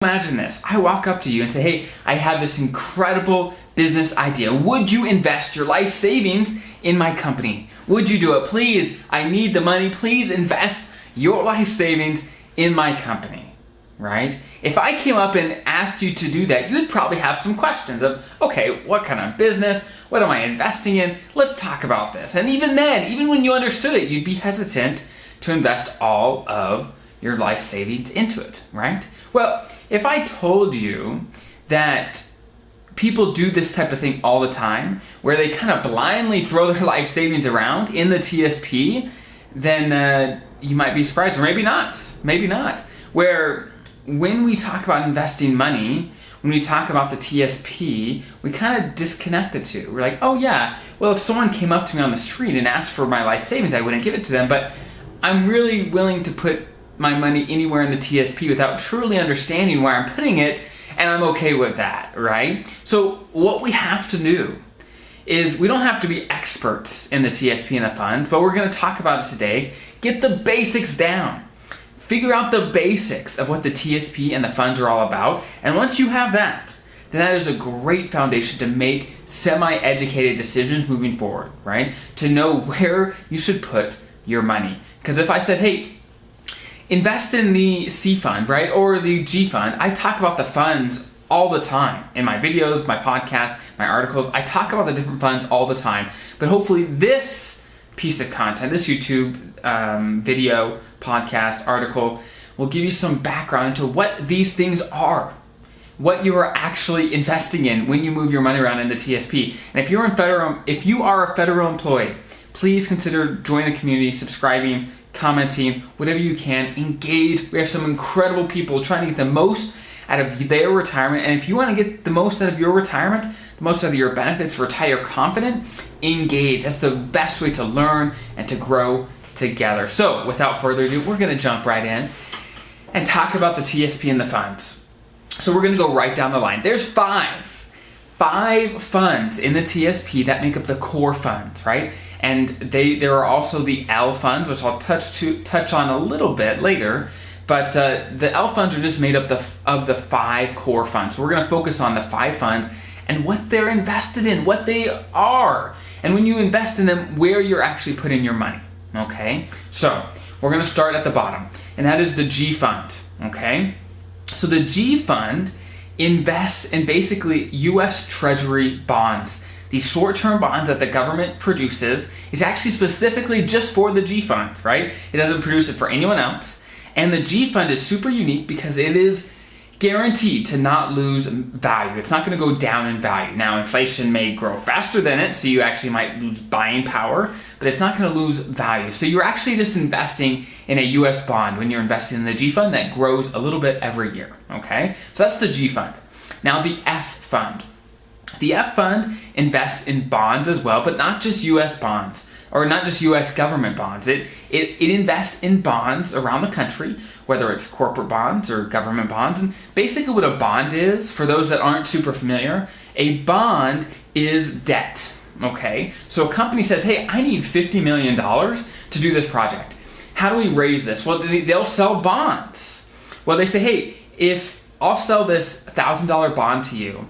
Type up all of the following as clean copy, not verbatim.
Imagine this. I walk up to you and say, hey, I have this incredible business idea. Would you invest your life savings in my company? Would you do it? Please, I need the money. Please invest your life savings in my company, right? If I came up and asked you to do that, you'd probably have some questions of, okay, what kind of business? What am I investing in? Let's talk about this. And even then, even when you understood it, you'd be hesitant to invest all of your life savings into it, right? Well, if I told you that people do this type of thing all the time, where they kind of blindly throw their life savings around in the TSP, then you might be surprised, or maybe not. Where when we talk about investing money, when we talk about the TSP, we kind of disconnect the two. We're like, oh yeah, well, if someone came up to me on the street and asked for my life savings, I wouldn't give it to them, but I'm really willing to put my money anywhere in the TSP without truly understanding where I'm putting it, and I'm okay with that, right? So what we have to do is we don't have to be experts in the TSP and the fund, but we're going to talk about it today. Get the basics down. Figure out the basics of what the TSP and the funds are all about, and once you have that, then that is a great foundation to make semi-educated decisions moving forward, right? To know where you should put your money. Because if I said, hey, invest in the C fund, right? Or the G fund. I talk about the funds all the time in my videos, my podcasts, my articles. I talk about the different funds all the time. But hopefully this piece of content, this YouTube video, podcast, article, will give you some background into what these things are, what you are actually investing in when you move your money around in the TSP. And if you are a federal employee, please consider joining the community, subscribing, commenting, whatever you can. Engage. We have some incredible people trying to get the most out of their retirement. And if you want to get the most out of your retirement, the most out of your benefits, retire confident, engage. That's the best way to learn and to grow together. So without further ado, we're going to jump right in and talk about the TSP and the funds. So we're going to go right down the line. There's five funds in the TSP that make up the core funds, right? And there are also the L funds, which I'll touch on a little bit later. But the L funds are just made up of the five core funds. So we're going to focus on the five funds and what they're invested in, what they are, and when you invest in them, where you're actually putting your money. Okay? So we're going to start at the bottom, and that is the G fund. Okay? So the G fund invests in basically U.S. Treasury bonds. These short-term bonds that the government produces is actually specifically just for the G fund, right? It doesn't produce it for anyone else. And the G fund is super unique because it is guaranteed to not lose value. It's not going to go down in value. Now, inflation may grow faster than it, so you actually might lose buying power, but it's not going to lose value. So you're actually just investing in a U.S. bond when you're investing in the G fund that grows a little bit every year, okay? So that's the G fund. Now, the F fund. The F fund invests in bonds as well, but not just U.S. bonds, or not just U.S. government bonds. It invests in bonds around the country, whether it's corporate bonds or government bonds. And basically what a bond is, for those that aren't super familiar, a bond is debt, okay? So a company says, hey, I need $50 million to do this project. How do we raise this? Well, they'll sell bonds. Well, they say, hey, if I'll sell this $1,000 bond to you,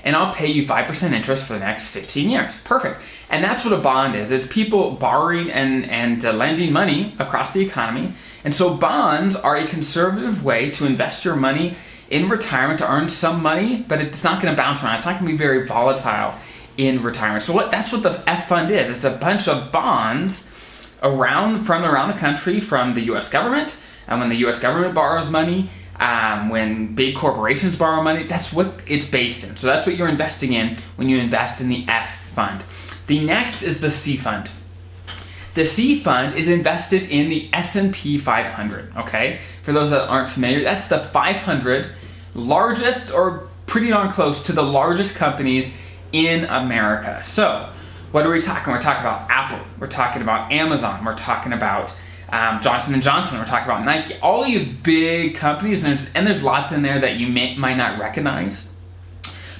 and I'll pay you 5% interest for the next 15 years. Perfect. And that's what a bond is. It's people borrowing and lending money across the economy. And so bonds are a conservative way to invest your money in retirement to earn some money, but it's not going to bounce around. It's not going to be very volatile in retirement. So that's what the F fund is. It's a bunch of bonds from around the country, from the U.S. government. And when the U.S. government borrows money, when big corporations borrow money, that's what it's based in. So that's what you're investing in when you invest in the F fund. The next is the C fund. The C fund is invested in the S&P 500, okay? For those that aren't familiar, that's the 500 largest, or pretty darn close to the largest companies in America. So what are we talking? We're talking about Apple. We're talking about Amazon. We're talking about Johnson & Johnson, we're talking about Nike, all these big companies, and there's lots in there that you might not recognize,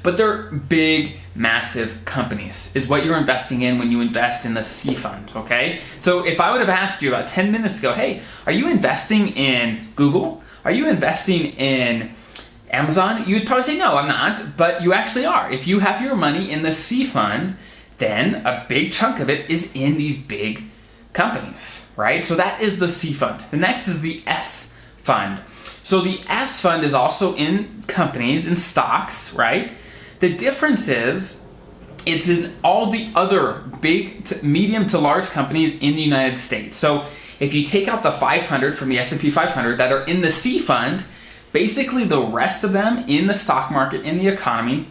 but they're big, massive companies is what you're investing in when you invest in the C fund, okay? So if I would have asked you about 10 minutes ago, hey, are you investing in Google? Are you investing in Amazon, you'd probably say, no, I'm not, but you actually are. If you have your money in the C fund, then a big chunk of it is in these big companies, right? So that is the C fund. The next is the S fund. So the S fund is also in companies, in stocks, right? The difference is it's in all the other big to medium to large companies in the United States. So if you take out the 500 from the S&P 500 that are in the C fund, basically the rest of them in the stock market, in the economy,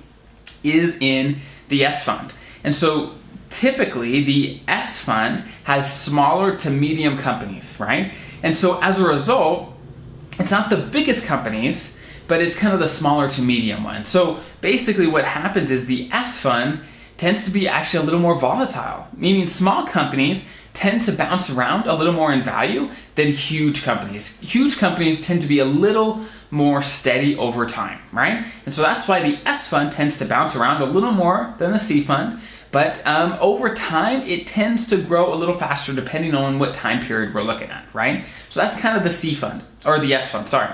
is in the S fund. And so typically the S fund has smaller to medium companies, right? And so as a result, it's not the biggest companies, but it's kind of the smaller to medium ones. So basically what happens is the S fund tends to be actually a little more volatile, meaning small companies tend to bounce around a little more in value than huge companies. Huge companies tend to be a little more steady over time, right? And so that's why the S fund tends to bounce around a little more than the C fund, but over time it tends to grow a little faster depending on what time period we're looking at, right? So that's kind of the C fund, or the S fund, sorry.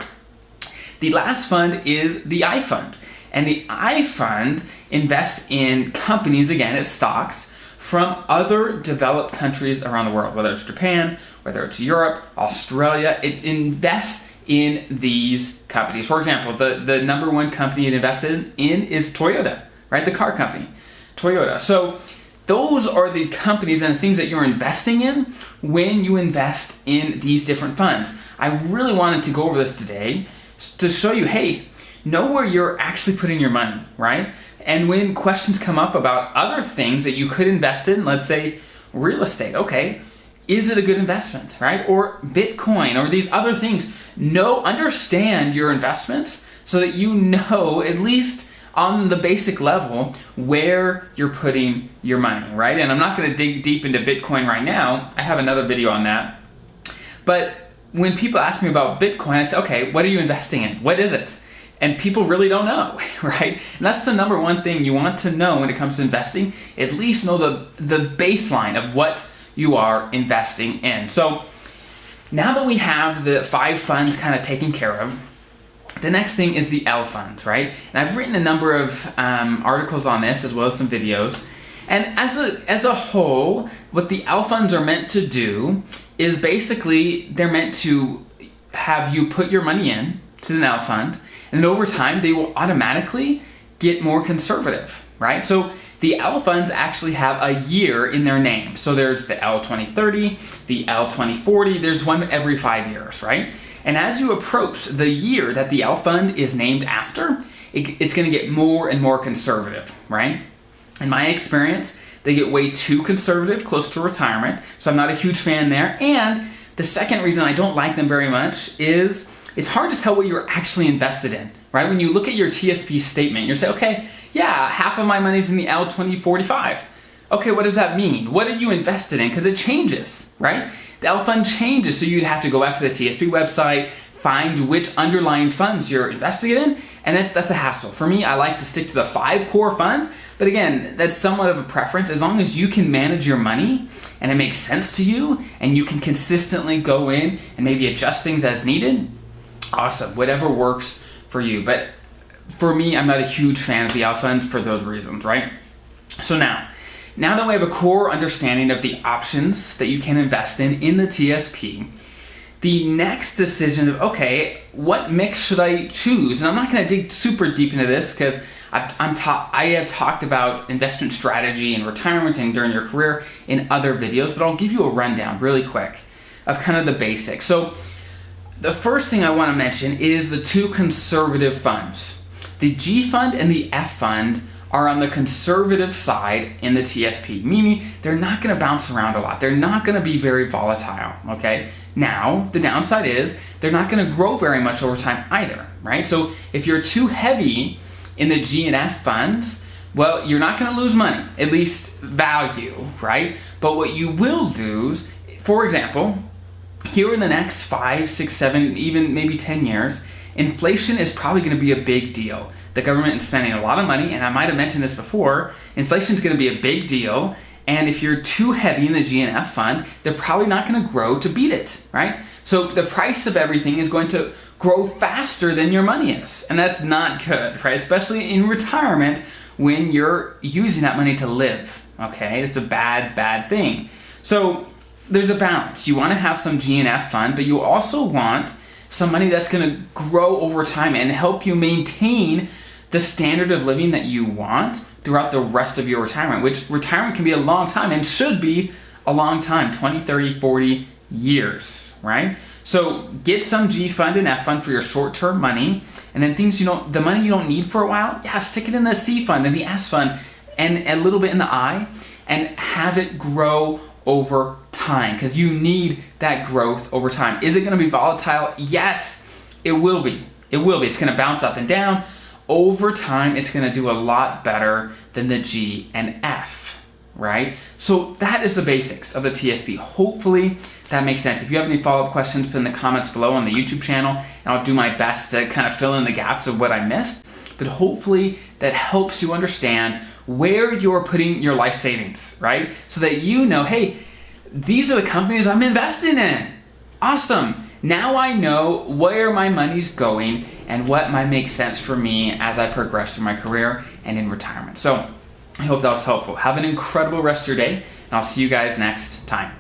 The last fund is the I fund. And the I fund invests in companies, again, it's stocks, from other developed countries around the world, whether it's Japan, whether it's Europe, Australia. It invests in these companies. For example, the number one company it invested in is Toyota, right? The car company, Toyota. So those are the companies and the things that you're investing in when you invest in these different funds. I really wanted to go over this today to show you, hey, know where you're actually putting your money, right? And when questions come up about other things that you could invest in, let's say real estate, okay, is it a good investment, right? Or Bitcoin or these other things. Understand your investments so that you know, at least on the basic level, where you're putting your money, right? And I'm not gonna dig deep into Bitcoin right now. I have another video on that. But when people ask me about Bitcoin, I say, okay, what are you investing in? What is it? And people really don't know, right? And that's the number one thing you want to know when it comes to investing. At least know the baseline of what you are investing in. So now that we have the 5 funds kind of taken care of, the next thing is the L funds, right? And I've written a number of articles on this as well as some videos. And as a whole, what the L funds are meant to do is basically they're meant to have you put your money in to the L fund, and over time they will automatically get more conservative, right? So the L funds actually have a year in their name. So there's the L 2030, the L 2040, there's one every 5 years, right? And as you approach the year that the L fund is named after, it's gonna get more and more conservative, right? In my experience, they get way too conservative close to retirement, so I'm not a huge fan there. And the second reason I don't like them very much is it's hard to tell what you're actually invested in, right? When you look at your TSP statement, you say, okay, yeah, half of my money's in the L 2045. Okay, what does that mean? What are you invested in? Because it changes, right? The L fund changes, so you'd have to go back to the TSP website, find which underlying funds you're investing in, and that's a hassle. For me, I like to stick to the 5 core funds, but again, that's somewhat of a preference. As long as you can manage your money and it makes sense to you, and you can consistently go in and maybe adjust things as needed, awesome, whatever works for you. But for me, I'm not a huge fan of the L fund for those reasons, right? So now that we have a core understanding of the options that you can invest in the TSP, the next decision of, okay, what mix should I choose? And I'm not gonna dig super deep into this because I have talked about investment strategy and retirement and during your career in other videos, but I'll give you a rundown really quick of kind of the basics. So the first thing I want to mention is the 2 conservative funds. The G fund and the F fund are on the conservative side in the TSP, meaning they're not going to bounce around a lot. They're not going to be very volatile, okay? Now, the downside is they're not going to grow very much over time either, right? So if you're too heavy in the G and F funds, well, you're not going to lose money, at least value, right? But what you will lose, for example, here in the next 5, 6, 7, even maybe 10 years, inflation is probably going to be a big deal. The government is spending a lot of money, and I might have mentioned this before, inflation is going to be a big deal, and if you're too heavy in the G and F fund, they're probably not going to grow to beat it, right? So the price of everything is going to grow faster than your money is. And that's not good, right? Especially in retirement when you're using that money to live, okay? It's a bad thing. So there's a balance. You want to have some G and F fund, but you also want some money that's going to grow over time and help you maintain the standard of living that you want throughout the rest of your retirement, which retirement can be a long time and should be a long time, 20, 30, 40 years, right? So get some G fund and F fund for your short-term money, and then the money you don't need for a while, stick it in the C fund and the S fund and a little bit in the I, and have it grow over time, because you need that growth over time. Is it going to be volatile? Yes, it will be. It will be. It's going to bounce up and down. Over time, it's going to do a lot better than the G and F, right? So that is the basics of the TSP. Hopefully that makes sense. If you have any follow-up questions, put in the comments below on the YouTube channel, and I'll do my best to kind of fill in the gaps of what I missed. But hopefully that helps you understand where you're putting your life savings, right? So that you know, hey, these are the companies I'm investing in. Awesome. Now I know where my money's going and what might make sense for me as I progress through my career and in retirement. So I hope that was helpful. Have an incredible rest of your day, and I'll see you guys next time.